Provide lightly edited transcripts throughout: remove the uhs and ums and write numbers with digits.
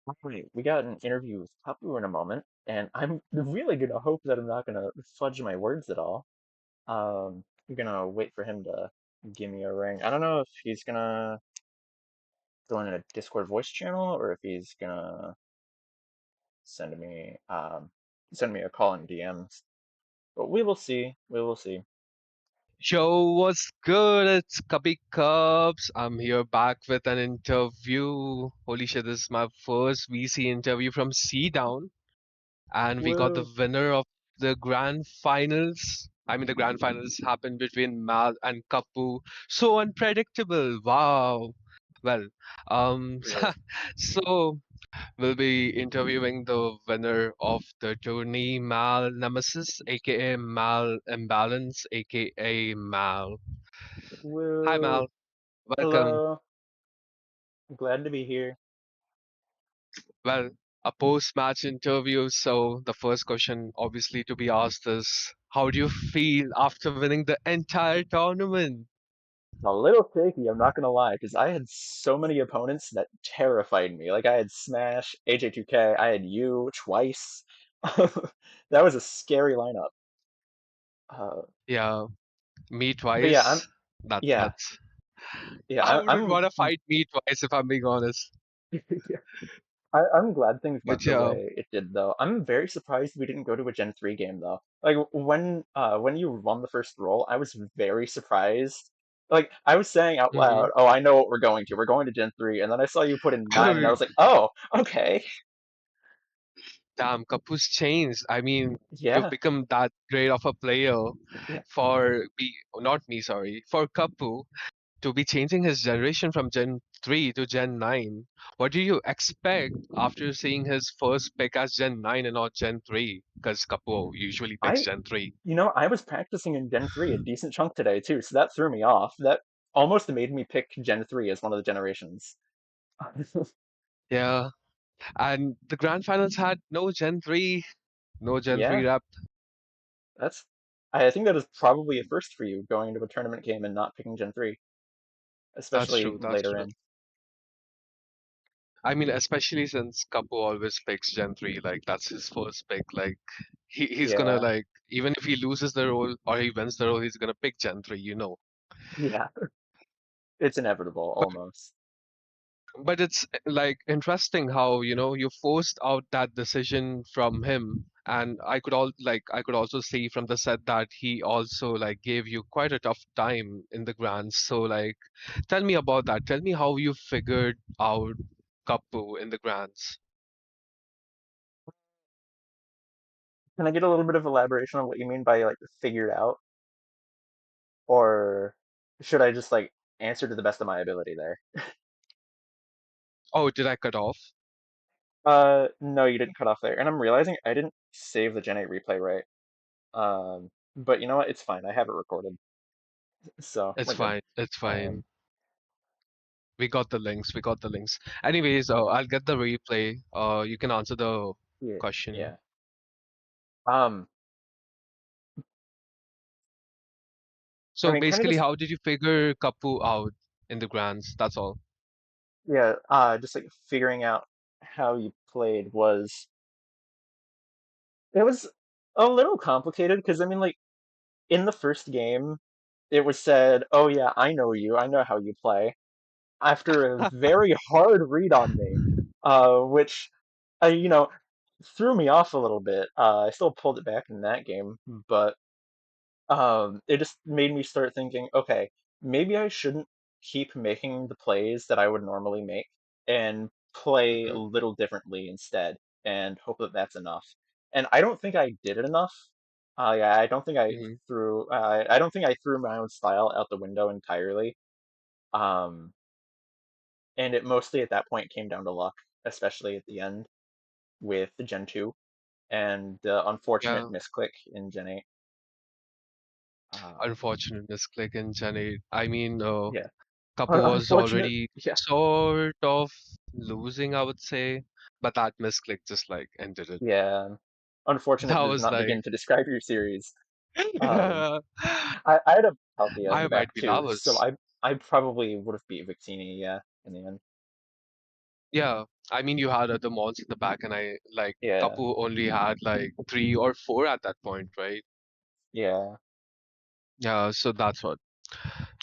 Alright, we got an interview with Cuppu in a moment, and I'm really gonna hope that I'm not gonna fudge my words at all. I'm gonna wait for him to give me a ring. I don't know if he's gonna go in a Discord voice channel or if he's gonna send me um send me a call in DMs. But we will see. We will see. Yo, what's good? It's Cubby Cubs. I'm here back with an interview. Holy shit, this is my first VC interview from C Down, and we got the Woo! winner of the grand finals. I mean, the grand finals happened between Mal and Kapu. So unpredictable. Wow. Well, um, Really. so we'll be interviewing the winner of the tourney, Mal Nemesis, aka Mal Imbalance, aka Mal. Hi, Woo! Mal. Welcome. Hello. I'm glad to be here. Well, a post-match interview. So the first question, obviously, to be asked is, how do you feel after winning the entire tournament? A little shaky, I'm not gonna lie, because I had so many opponents that terrified me. Like I had Smash, AJ2K, I had you twice. That was a scary lineup. Uh, Yeah, me but yeah, I'm twice. That yeah that's. yeah I I, wouldn't I'm want to fight me twice if I'm being honest. I'm glad things went But the yeah. way it did though. I'm very surprised we didn't go to a Gen 3 game though. Like when you won the first roll, I was very surprised. Like I was saying out Hmm. loud, "Oh, I know what we're going to. We're going to Gen 3." And then I saw you put in 9 and I was like, "Oh, okay." Damn, Kapu's changed. I mean, to Yeah. become that great of a player Yeah. for me, not me, sorry, for Kapu to be changing his generation from Gen 3 to Gen 9. What do you expect after seeing his first pick as Gen 9 and not Gen 3? Because Kapu usually picks I Gen 3. I was practicing in Gen 3 a decent chunk today too, so that threw me off. That almost made me pick Gen 3 as one of the generations. Yeah, and the grand finals had no Gen 3, no Gen 3 Yeah. rep. That's I think that is probably a first for you going into a tournament game and not picking Gen 3, That's especially true, that's later true. in. I mean, especially since Kapu always picks Gen 3, like that's his first pick. Like he's gonna Yeah. like even if he loses the role or he wins the role, he's gonna pick Gen 3, you know. Yeah. It's inevitable But almost. but it's like interesting how, you forced out that decision from him. And I could also see from the set that he also like gave you quite a tough time in the grants. So like tell me about that. Tell me how you figured out Kapu in the grants. Can I get a little bit of elaboration on what you mean by like figured out? Or should I just like answer to the best of my ability there? Oh, did I cut off? No, you didn't cut off there. And I'm realizing I didn't save the Gen 8 replay right. But you know what? It's fine. I have it recorded. So It's we're good. fine. It's Um, fine. We got the links. We got the links. Anyways, I'll get the replay. You can answer the yeah, question. yeah. Um, I So mean, kind of basically, just how did you figure Kapu out in the grants? That's all. yeah, just like figuring out how you played was it was a little complicated because I mean, like in the first game, it was said, "Oh yeah, I know you. I know how you play." After a very hard read on me, which you know threw me off a little bit. I still pulled it back in that game, but it just made me start thinking, okay, maybe I shouldn't keep making the plays that I would normally make and play a Hmm. little differently instead and hope that that's enough. And I don't think I did it enough. Yeah, Hmm. I don't think I threw my own style out the window entirely. Um, and it mostly at that point came down to luck, especially at the end with the Gen 2 and the unfortunate Yeah, misclick in Gen 8. Uh, unfortunate misclick in January. I mean, yeah, Kapu was unfortunate. already Yeah, sort of losing, I would say, but that misclick just like ended it. yeah. Unfortunate That does was not like, begin to describe your series. Um, I had a Palkia in I the back might be too, so nervous. I probably would have beat Victini, yeah, in the end. Yeah. I mean, you had other malls in the back, and I like Yeah, Kapu only had like three or four at that point, right? yeah, Yeah, so that's what.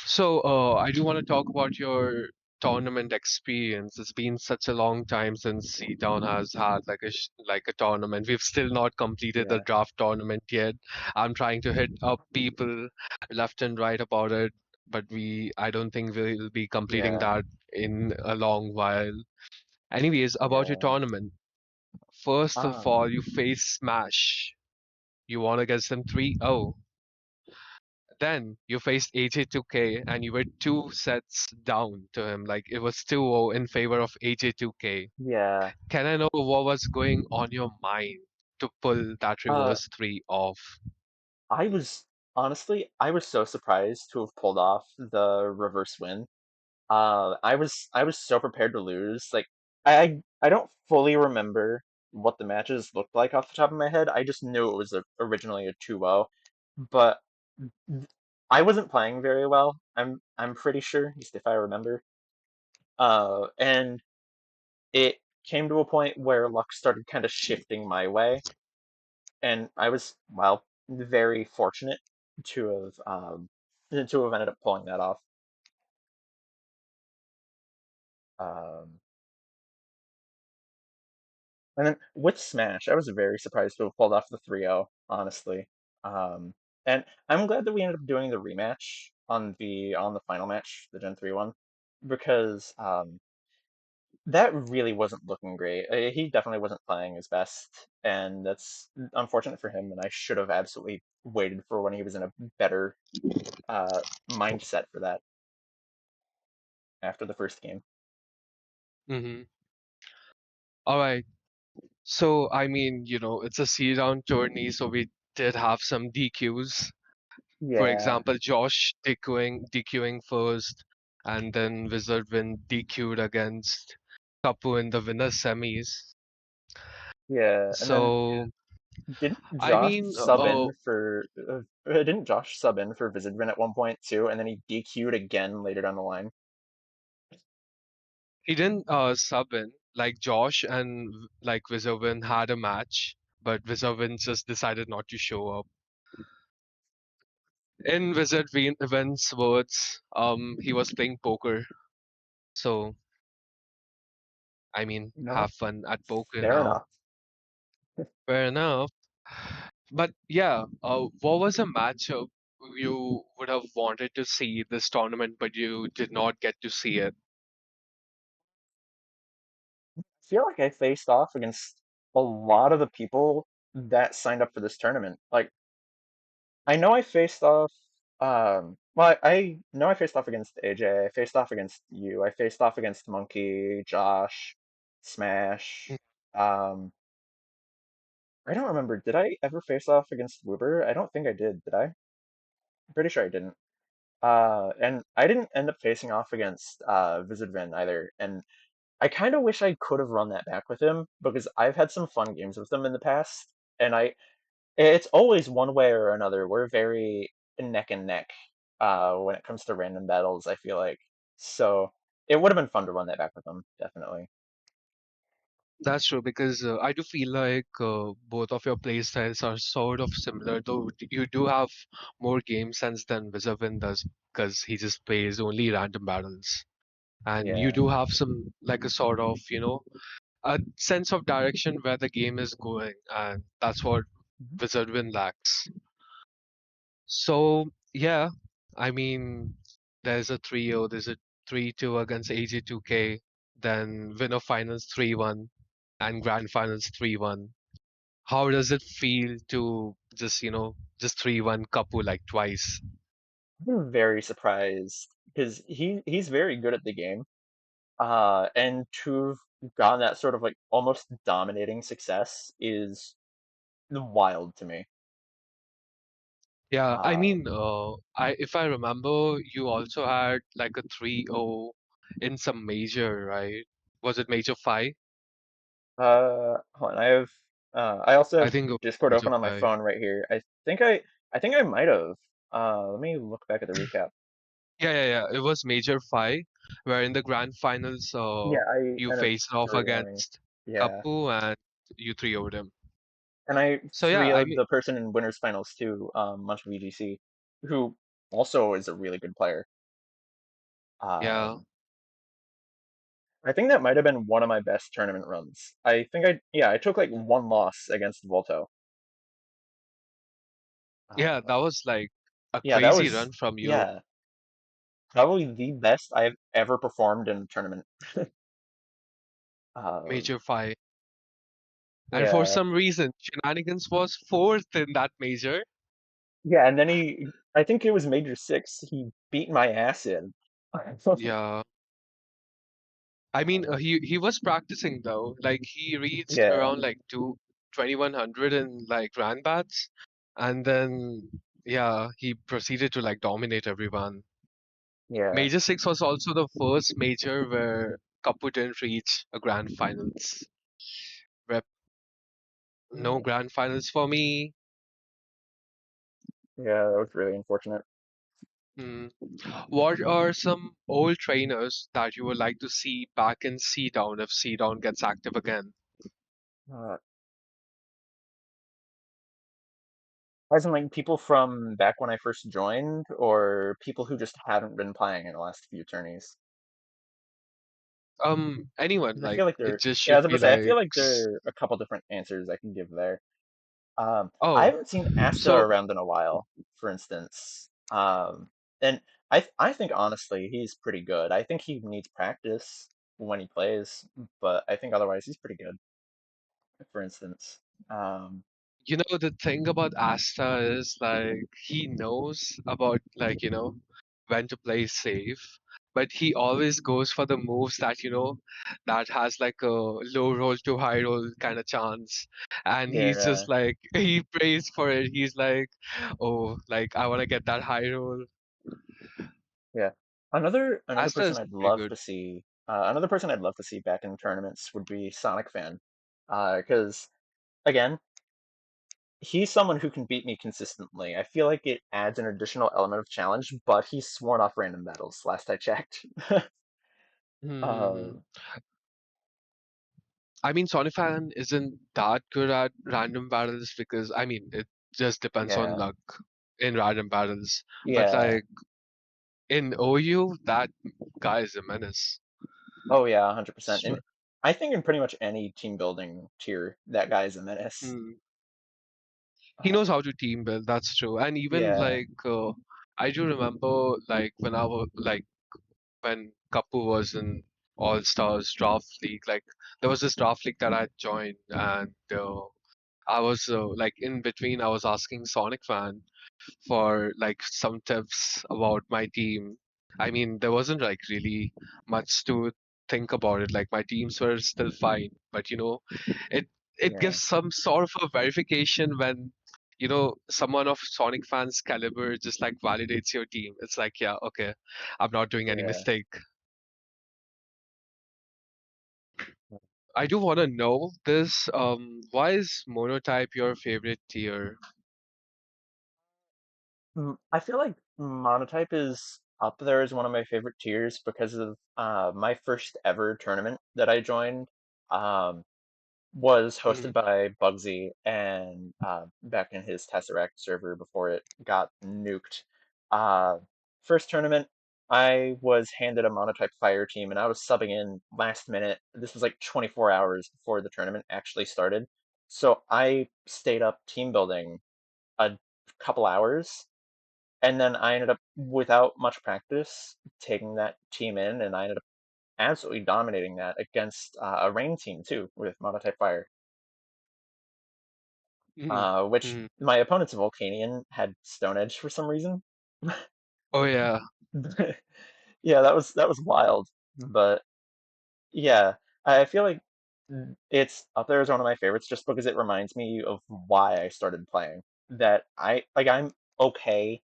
So, I do want to talk about your tournament experience. It's been such a long time since C-Town has had like like a tournament. We've still not completed the yeah, draft tournament yet. I'm trying to hit up people left and right about it, but I don't think we'll be completing yeah, that in a long while. Anyways, about your yeah. tournament. First of Um, all, you face Smash. You won against them 3-0. Then you faced AJ2K and you were two sets down to him. Like it was 2-0 in favor of AJ2K. yeah. Can I know what was going on your mind to pull that Uh, reverse three off? I was I was so surprised to have pulled off the reverse win. I was so prepared to lose. Like I don't fully remember what the matches looked like off the top of my head. I just knew it was originally a 2-0, but I wasn't playing very well. I'm pretty sure, just if I remember. And it came to a point where luck started kind of shifting my way, and I was, well, very fortunate to have ended up pulling that off. Um, and then with Smash, I was very surprised to have pulled off the 3-0, honestly. Um, and I'm glad that we ended up doing the rematch on the final match, the Gen 3 one, because that really wasn't looking great. He definitely wasn't playing his best, and that's unfortunate for him. And I should have absolutely waited for when he was in a better mindset for that after the first game. Mm-hmm. All right. So, I mean, it's a C-round tourney, so we did have some DQs. For Yeah, example, Josh DQing first, and then Wizard win DQ'd against Kapu in the winner semis. yeah, and then So, didn't I Josh mean, sub in for didn't Josh sub in for Visitrin at one point too, and then he DQ'd again later down the line. he didn't sub in. Like Josh and like Wizardwin had a match, but Wizardwin just decided not to show up. In Wizardwin's words, he was playing poker. So, I mean, No, have fun at poker fair now. enough. Fair enough. But yeah, what was a matchup you would have wanted to see this tournament, but you did not get to see it? I feel like I faced off against a lot of the people that signed up for this tournament. Like I know I faced off well I know I faced off against AJ, I faced off against you, I faced off against Monkey, Josh, Mm. Smash. Um I don't remember. Did I ever face off against Woober? I don't think I did. Did I? I'm pretty sure I didn't. And I didn't end up facing off against Vizardvin either. And I kind of wish I could have run that back with him because I've had some fun games with him in the past, and it's always one way or another. We're very neck and neck when it comes to random battles, I feel like. So it would have been fun to run that back with him, definitely. That's true because I do feel like both of your play styles are sort of similar, though you do have more game sense than Wizardwin does because he just plays only random battles. And you Yeah. do have some, like a sort of, a sense of direction where the game is going, and that's what Mhm. Wizardwin lacks. So yeah, I mean, there's a 3-0, there's a 3-2 against AG2K, then winner finals 3-1, and grand finals 3-1. How does it feel to just 3-1 Kapu like twice? I'm very surprised because he's very good at the game. And to have gotten that sort of like almost dominating success is wild to me. Yeah, I Uh, mean, if I remember, you also had like a 3-0 in some major, right? Was it major 5? hold on, I also I have think it was Discord major open on my 5. phone right here. I think I might have. Let me look back at the recap. Yeah, yeah, yeah. It was major 5. where in the grand finals, Yeah, I you ended up faced off 3-0ing. against Yeah. Cuppu and you 3-0'd him. And I So yeah, 3 I of mean, the person in winners finals too, Munch VGC, who also is a really good player. yeah, Um, I think that might have been one of my best tournament runs. I think yeah, I took like one loss against Volto. yeah, that Uh, was like a yeah, that crazy was run from you, yeah, probably the best I've ever performed in a tournament. Um, major fight. And for yeah, some reason, Shenanigans was fourth in that major. yeah, and then I think it was Major Six. He beat my ass in. Yeah. I mean, he was practicing though. Like he reached Yeah, around like 2100 in like Randbats, and then yeah, he proceeded to like dominate everyone. yeah. Major Six was also the first major where Cuppu didn't reach a grand finals. Rep no grand finals for me. Yeah, that was really unfortunate. Hmm. What are some old trainers that you would like to see back in C Down if C Down gets active again? Uh, as in like people from back when I first joined, or people who just haven't been playing in the last few tourneys. Anyone, 'Cause I like feel like it there, just yeah, I should was gonna be say, I feel like like there are a couple different answers I can give there. I oh, haven't seen Asta so around in a while, for instance. And I think honestly he's pretty good. I think he needs practice when he plays, but I think otherwise he's pretty good. For instance, um, you know the thing about Asta is like he knows about like when to play safe, but he always goes for the moves that that has like a low roll to high roll kind of chance, and he's yeah, just like he prays for it. He's like, oh, like I want to get that high roll. yeah. Another Asta person is I'd pretty love good. to see. Another person I'd love to see back in tournaments would be Sonic Fan, because again, he's someone who can beat me consistently. I feel like it adds an additional element of challenge, but he's sworn off random battles. Last I checked. Hmm. um, I mean, Sonifan isn't that good at random battles because I mean it just depends on yeah, luck in random battles. But yeah. like in OU, that guy is a menace. Oh yeah, 100%. And Swear. I think in pretty much any team building tier, that guy is a menace. Hmm. He knows Um, how to team build, that's true. And even yeah, like I do remember like when I was like when Cuppu was in All Stars Draft League, like there was this draft league that I joined and I was like in between I was asking Sonic Fan for like some tips about my team. I mean, there wasn't like really much to think about it. Like my teams were still fine, but it it yeah, gives some sort of a verification when someone of Sonic fans caliber just like validates your team. It's like, yeah, okay, I'm not doing any yeah. mistake. I do want to know this. Why is monotype your favorite tier? I feel like Monotype is up there as one of my favorite tiers because of my first ever tournament that I joined. Um, was hosted Mhm. by Bugsy and back in his Tesseract server before it got nuked. Uh, First tournament, I was handed a monotype fire team and I was subbing in last minute. This was like 24 hours before the tournament actually started. So I stayed up team building a couple hours and then I ended up, without much practice, taking that team in and I ended up absolutely dominating that against a rain team too with monotype fire. Mhm. Which Mhm. my opponent's Volcanion had Stone Edge for some reason. Oh yeah. Yeah, that was wild. But yeah, I feel like it's up there as one of my favorites just because it reminds me of why I started playing. That I'm okay.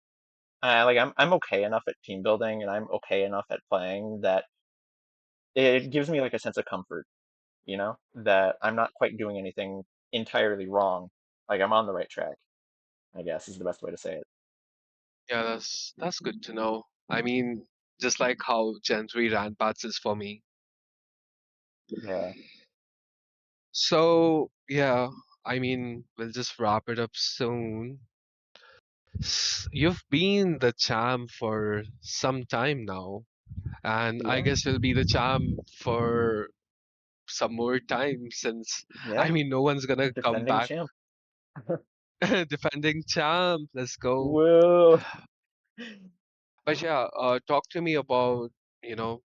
I'm okay enough at team building and I'm okay enough at playing that it gives me like a sense of comfort, that I'm not quite doing anything entirely wrong. Like I'm on the right track, I guess is the best way to say it. Yeah, that's good to know. I mean, just like how Gen 3 Randbats is for me. Yeah. So, yeah, I mean, we'll just wrap it up soon. You've been the champ for some time now, and I Yeah. guess you'll be the champ for some more time since, Yeah. I mean, no one's gonna come Defending back. champ. Defending champ, let's go. Whoa. But yeah, talk to me about, you know,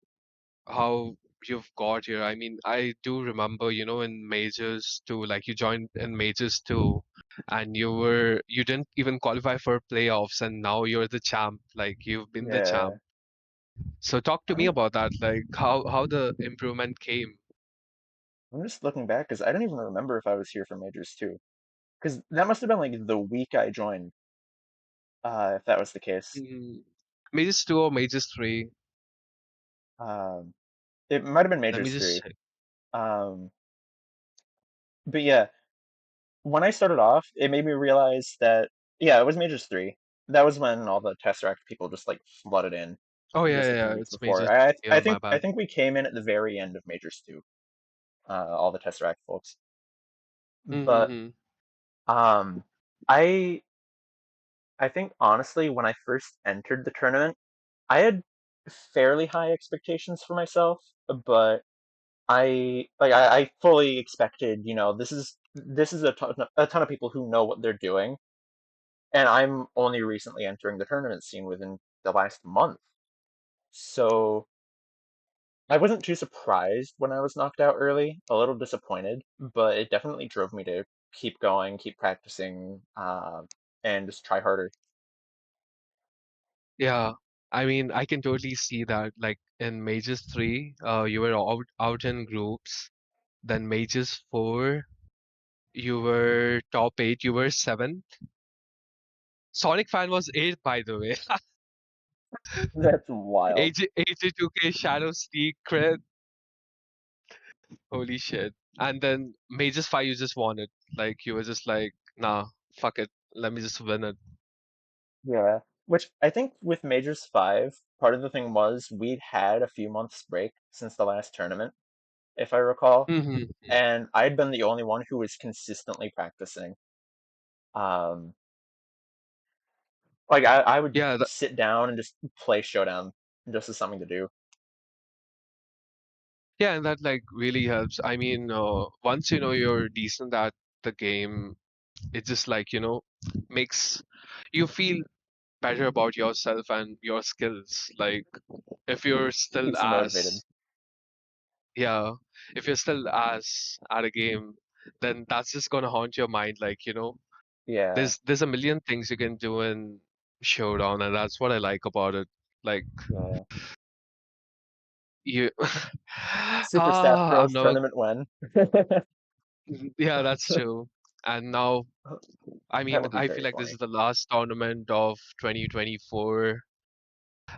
how you've got here. I mean, I do remember, in majors too, like you joined in majors too, and you didn't even qualify for playoffs, and now you're the champ. Like you've been the Yeah. champ. So talk to me I'm about that, like how the improvement came. I'm just looking back because I don't even remember if I was here for majors too. Because that must have been like the week I joined, if that was the case. Mm, Majors 2 or majors 3? Um, it might have been Let me majors just three. check. Um, but yeah, when I started off, it made me realize that yeah, it was majors three. That was when all the Tesseract people just like flooded in, Oh yeah, just yeah, a few yeah, weeks it's before. majors. I Yeah, I my think I bad. think we came in at the very end of majors two, all the Tesseract folks. But Mm-hmm. um, I I think honestly, when I first entered the tournament, I had fairly high expectations for myself, but I fully expected, this is a ton of people who know what they're doing, and I'm only recently entering the tournament scene within the last month. So I wasn't too surprised when I was knocked out early, a little disappointed, but it definitely drove me to keep going, keep practicing, and just try harder. Yeah, I mean, I can totally see that. Like in Majors 3, you were out in groups. Then Majors 4, you were top 8, you were 7th. Sonic Fan was 8th, by the way. That's wild. 82K Shadow Sneak crit. Holy shit. And then Majors 5, you just won it. Like, you were just like, nah, fuck it. Let me just win it. Yeah. Which I think with Majors 5, part of the thing was we'd had a few months break since the last tournament, if I recall, Hmm. and I'd been the only one who was consistently practicing. Um, I would Yeah, sit down and just play Showdown just as something to do. yeah, and that like really helps. I mean, once you know you're decent at the game, it just like, makes you feel better about yourself and your skills. Like if you're still Keeps you motivated. yeah, if you're still ass at a game, then that's just gonna haunt your mind. Like, Yeah, there's a million things you can do in Showdown, and that's what I like about it. Like yeah. you, Super Staff I'm Bros never. tournament when? Yeah, that's true. And now, I That mean, would be I feel very like this is funny. the last tournament of 2024.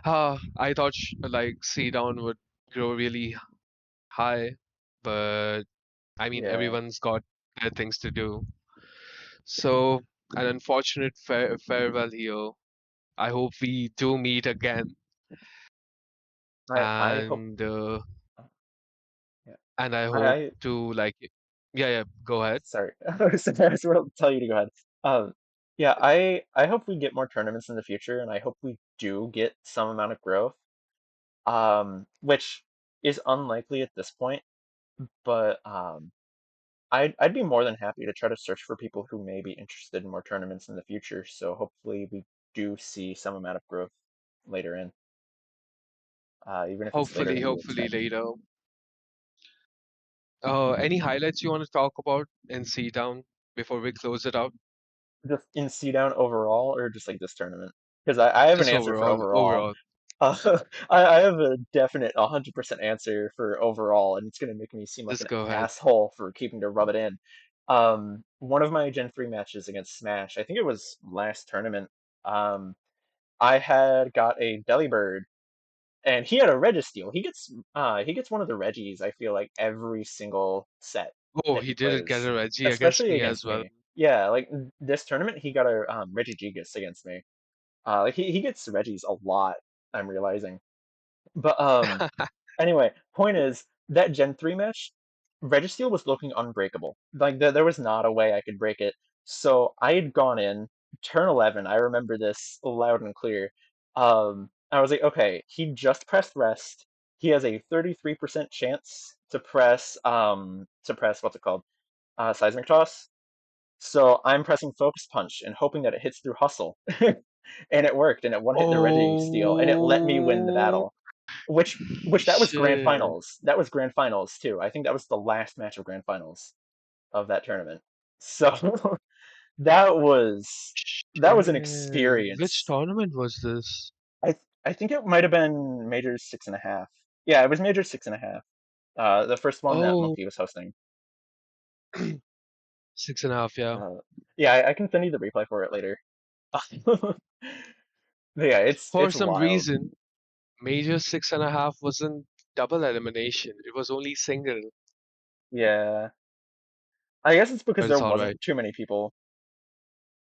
I thought like C down would grow really high, but I mean, Yeah. everyone's got their things to do. So, an unfortunate farewell here. I hope we do meet again, I hope and yeah. I hope I to like, yeah, yeah. Go ahead. sorry. I was supposed to tell you to go ahead. Yeah, I hope we get more tournaments in the future, and I hope we do get some amount of growth. Which is unlikely at this point, but I'd be more than happy to try to search for people who may be interested in more tournaments in the future. So hopefully we do see some amount of growth later in, even if it's later Hopefully, than we hopefully expect. later. Any highlights you want to talk about in C Town before we close it out? Just in C down overall, or just like this tournament? Because I have an Just answer for overall, overall. overall. I have a definite 100% answer for overall, and it's going to make me seem like Just an go ahead. asshole for keeping to rub it in. One of my Gen 3 matches against Smash, I think it was last tournament, um, I had got a Delibird, and he had a Registeel. He gets one of the Reggies, I feel like, every single set Oh, that he he did get plays, a Reggie against especially me as against well. me. Yeah, like this tournament, he got a Regigigas against me. Like he gets Reggies a lot, I'm realizing. But anyway, point is that Gen 3 match, Registeel was looking unbreakable. Like there was not a way I could break it. So I had gone in turn 11. I remember this loud and clear. I was like, okay, he just pressed rest. He has a 33% chance to press what's it called? Seismic toss. So I'm pressing focus punch and hoping that it hits through hustle. And it worked, and it one hit the Registeel, and it let me win the Oh battle. Which that was grand shit. finals. That was grand finals too. I think that was the last match of grand finals of that tournament. So that was that was an Shit. Which experience. tournament was this? I think it might have been Majors 6.5. Yeah, it was Majors 6.5. The first one that Oh, Monkey was hosting. 6.5, yeah. Uh, yeah, I can send you the replay for it later. But yeah, For it's some wild. reason, Major 6.5 wasn't double elimination. It was only single. Yeah, I guess it's because But there it's wasn't alright. too many people.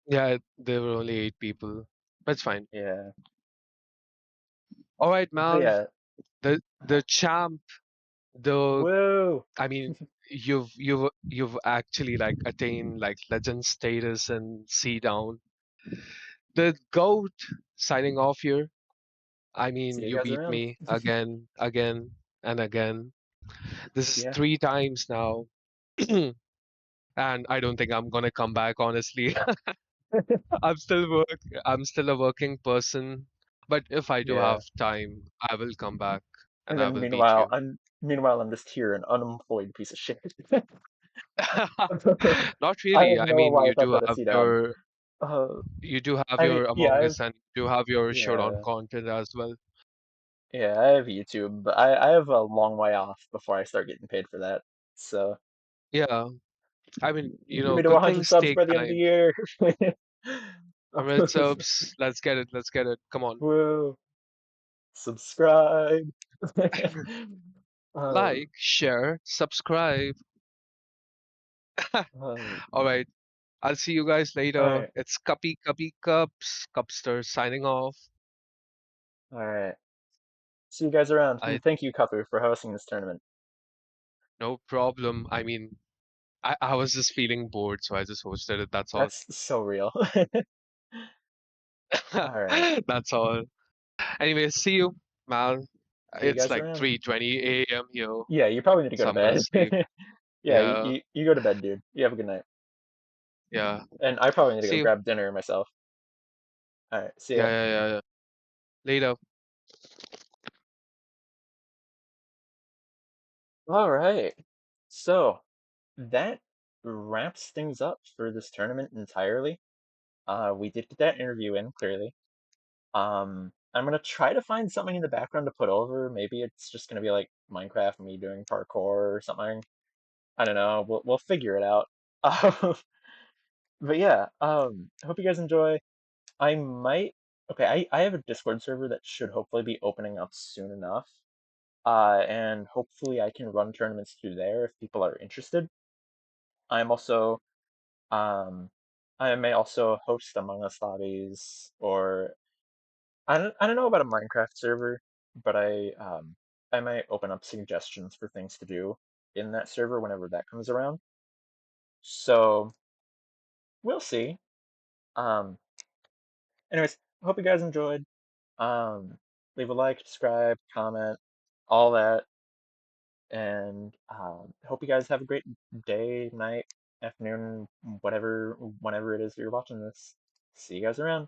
Yeah, there were only 8 people. But it's fine. Yeah, Alright, but Mal. yeah. The champ, the Woo! I mean, you've actually like attained like legend status and C down. The GOAT signing off here. I mean, See you you guys beat around. me again, again, and again. This is Yeah. 3 times now. And I don't think I'm gonna come back, honestly. I'm still work I'm still a working person, but if I do have Yeah. time, I will come back And and I then will beat you. meanwhile I'm just here, an unemployed piece of shit. Not I really. have I no mean, why I thought that a C down. you do have I mean, your yeah, Among Us and you do have your Showdown yeah, content as well. yeah, I have YouTube, but I have a long way off before I start getting paid for that. So Yeah, I mean, get me to good 100 things subs take by the end of the time. year. 100 subs, let's get it, let's get it. Come on. Woo, subscribe. Um, Like, share, subscribe. All right. I'll see you guys all later. right, It's Cups, Cupster signing off. all right. See you guys around, I and thank you, Cuppu, for hosting this tournament. No problem. I mean, I was just feeling bored, so I just hosted it. That's all. That's so real. All right. That's all. Anyway, see you, Mal. See you It's guys like around. 3:20 a.m. here, Yeah, you probably need to go so to I'm gonna bed. sleep. Yeah, Yeah, you go to bed, dude. You have a good night. yeah. And I probably need to See go you. grab dinner myself. All right, see Yeah, ya. yeah, yeah, yeah. Later. All right. So that wraps things up for this tournament entirely. We did get that interview in clearly. I'm gonna try to find something in the background to put over. Maybe it's just gonna be like Minecraft, me doing parkour or something. I don't know. We'll figure it out. But yeah, I hope you guys enjoy. I might. Okay, I have a Discord server that should hopefully be opening up soon enough. And hopefully I can run tournaments through there if people are interested. I'm also, um, I may also host Among Us lobbies, or I don't know about a Minecraft server, but I might open up suggestions for things to do in that server whenever that comes around. So we'll see. Um, anyways, hope you guys enjoyed. Um, leave a like, subscribe, comment, all that, and hope you guys have a great day, night, afternoon, whatever, whenever it is you're watching this. See you guys around.